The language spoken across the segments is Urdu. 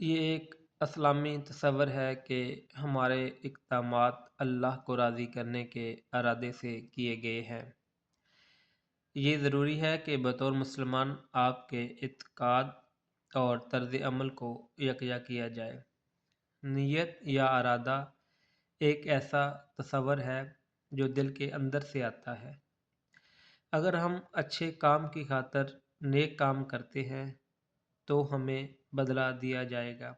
یہ ایک اسلامی تصور ہے کہ ہمارے اقدامات اللہ کو راضی کرنے کے ارادے سے کیے گئے ہیں۔ یہ ضروری ہے کہ بطور مسلمان آپ کے اعتقاد اور طرز عمل کو یکجا کیا جائے۔ نیت یا ارادہ ایک ایسا تصور ہے جو دل کے اندر سے آتا ہے۔ اگر ہم اچھے کام کی خاطر نیک کام کرتے ہیں تو ہمیں بدلہ دیا جائے گا۔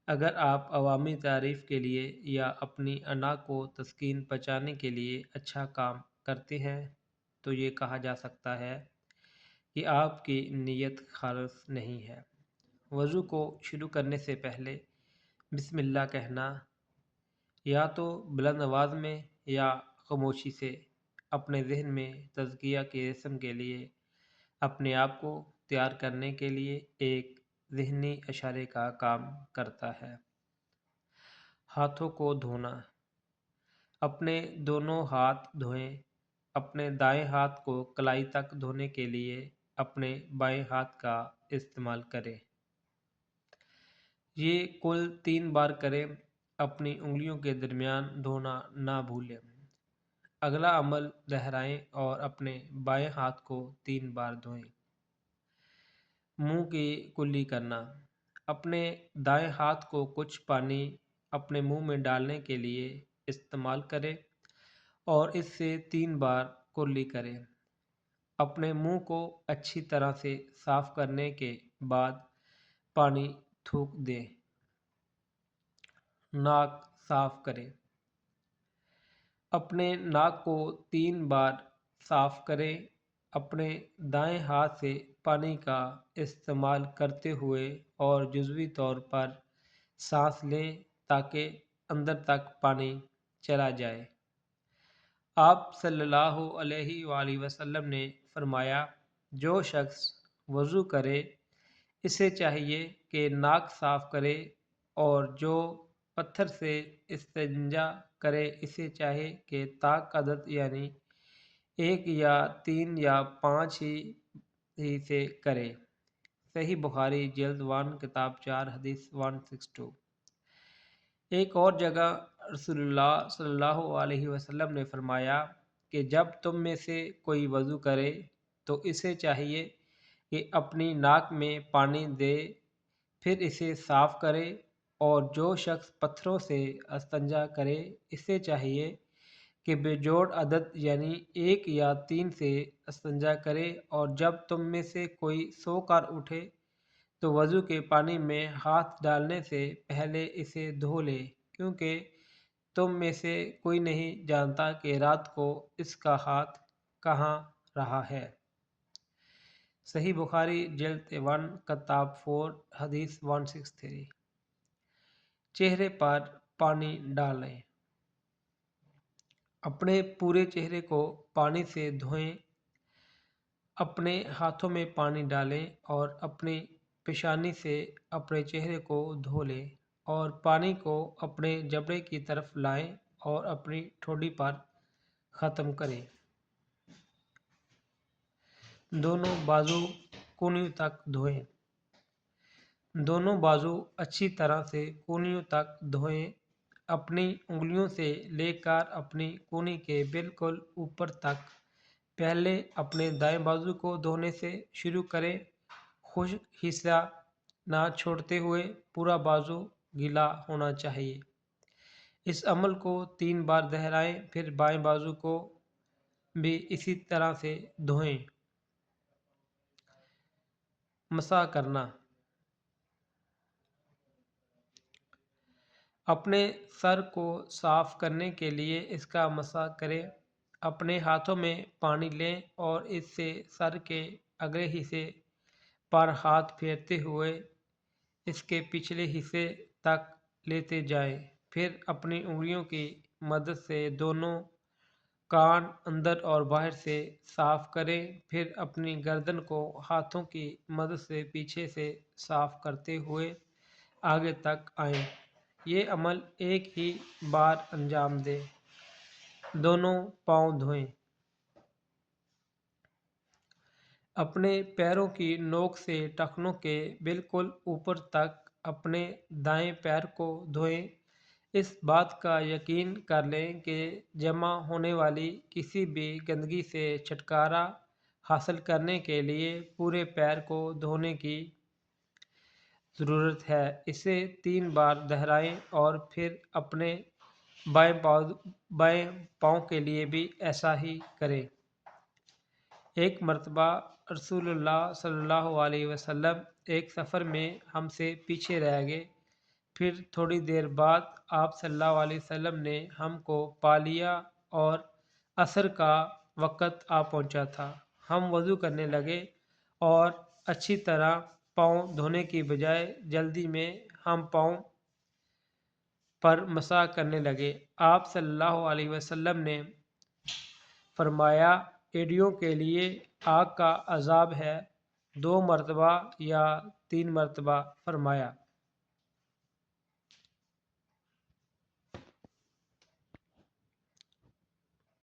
اگر آپ عوامی تعریف کے لیے یا اپنی انا کو تسکین پہنچانے کے لیے اچھا کام کرتے ہیں تو یہ کہا جا سکتا ہے کہ آپ کی نیت خالص نہیں ہے۔ وضو کو شروع کرنے سے پہلے بسم اللہ کہنا، یا تو بلند آواز میں یا خاموشی سے، اپنے ذہن میں تزکیہ کی رسم کے لیے اپنے آپ کو تیار کرنے کے لیے ایک ذہنی اشارے کا کام کرتا ہے۔ ہاتھوں کو دھونا، اپنے دونوں ہاتھ دھوئیں۔ اپنے دائیں ہاتھ کو کلائی تک دھونے کے لیے اپنے بائیں ہاتھ کا استعمال کریں۔ یہ کل 3 بار کریں۔ اپنی انگلیوں کے درمیان دھونا نہ بھولیں۔ اگلا عمل دہرائیں اور اپنے بائیں ہاتھ کو 3 بار دھوئیں۔ منہ کی کلی کرنا، اپنے دائیں ہاتھ کو کچھ پانی اپنے منہ میں ڈالنے کے لیے استعمال کریں اور اس سے 3 بار کلی کریں۔ اپنے منہ کو اچھی طرح سے صاف کرنے کے بعد پانی تھوک دیں۔ ناک صاف کریں، اپنے ناک کو 3 بار صاف کریں۔ اپنے دائیں ہاتھ سے پانی کا استعمال کرتے ہوئے اور جزوی طور پر سانس لیں تاکہ اندر تک پانی چلا جائے۔ آپ صلی اللہ علیہ وآلہ وسلم نے فرمایا، جو شخص وضو کرے اسے چاہیے کہ ناک صاف کرے، اور جو پتھر سے استنجا کرے اسے چاہیے کہ طاق عدد یعنی 1 یا 3 یا 5 ہی سے کرے۔ صحیح بخاری جلد 1 کتاب 4 حدیث 162۔ ایک اور جگہ رسول اللہ صلی اللہ علیہ وسلم نے فرمایا کہ جب تم میں سے کوئی وضو کرے تو اسے چاہیے کہ اپنی ناک میں پانی دے، پھر اسے صاف کرے، اور جو شخص پتھروں سے استنجا کرے اسے چاہیے کہ بے جوڑ عدد یعنی 1 یا 3 سے استنجا کرے، اور جب تم میں سے کوئی سو کر اٹھے تو وضو کے پانی میں ہاتھ ڈالنے سے پہلے اسے دھو لے، کیونکہ تم میں سے کوئی نہیں جانتا کہ رات کو اس کا ہاتھ کہاں رہا ہے۔ صحیح بخاری جلد 1 کتاب 4 حدیث 163۔ چہرے پر پانی ڈالیں، اپنے پورے چہرے کو پانی سے دھوئیں۔ اپنے ہاتھوں میں پانی ڈالیں اور اپنی پیشانی سے اپنے چہرے کو دھو لیں، اور پانی کو اپنے جبڑے کی طرف لائیں اور اپنی ٹھوڑی پر ختم کریں۔ دونوں بازو کونیوں تک دھوئیں۔ دونوں بازو اچھی طرح سے کونیوں تک دھوئیں۔ اپنی انگلیوں سے لے کر اپنی کونی کے بالکل اوپر تک۔ پہلے اپنے دائیں بازو کو دھونے سے شروع کریں، خشک حصہ نہ چھوڑتے ہوئے پورا بازو گیلا ہونا چاہیے۔ اس عمل کو 3 بار دہرائیں، پھر بائیں بازو کو بھی اسی طرح سے دھوئیں۔ مسح کرنا، اپنے سر کو صاف کرنے کے لیے اس کا مسح کریں۔ اپنے ہاتھوں میں پانی لیں اور اس سے سر کے اگلے حصے پر ہاتھ پھیرتے ہوئے اس کے پچھلے حصے تک لیتے جائیں۔ پھر اپنی انگلیوں کی مدد سے دونوں کان اندر اور باہر سے صاف کریں۔ پھر اپنی گردن کو ہاتھوں کی مدد سے پیچھے سے صاف کرتے ہوئے آگے تک آئیں۔ یہ عمل ایک ہی بار انجام دیں۔ دونوں پاؤں دھوئیں۔ اپنے پیروں کی نوک سے ٹخنوں کے بالکل اوپر تک اپنے دائیں پیر کو دھوئیں۔ اس بات کا یقین کر لیں کہ جمع ہونے والی کسی بھی گندگی سے چھٹکارا حاصل کرنے کے لیے پورے پیر کو دھونے کی ضرورت ہے۔ اسے 3 بار دہرائیں اور پھر اپنے بائیں پاؤں کے لیے بھی ایسا ہی کریں۔ ایک مرتبہ رسول اللہ صلی اللہ علیہ وسلم ایک سفر میں ہم سے پیچھے رہ گئے۔ پھر تھوڑی دیر بعد آپ صلی اللہ علیہ وسلم نے ہم کو پا لیا اور عصر کا وقت آ پہنچا تھا۔ ہم وضو کرنے لگے اور اچھی طرح پاؤں دھونے کی بجائے جلدی میں ہم پاؤں پر مسح کرنے لگے۔ آپ صلی اللہ علیہ وسلم نے فرمایا، ایڑیوں کے لیے آگ کا عذاب ہے، 2 مرتبہ یا 3 مرتبہ فرمایا۔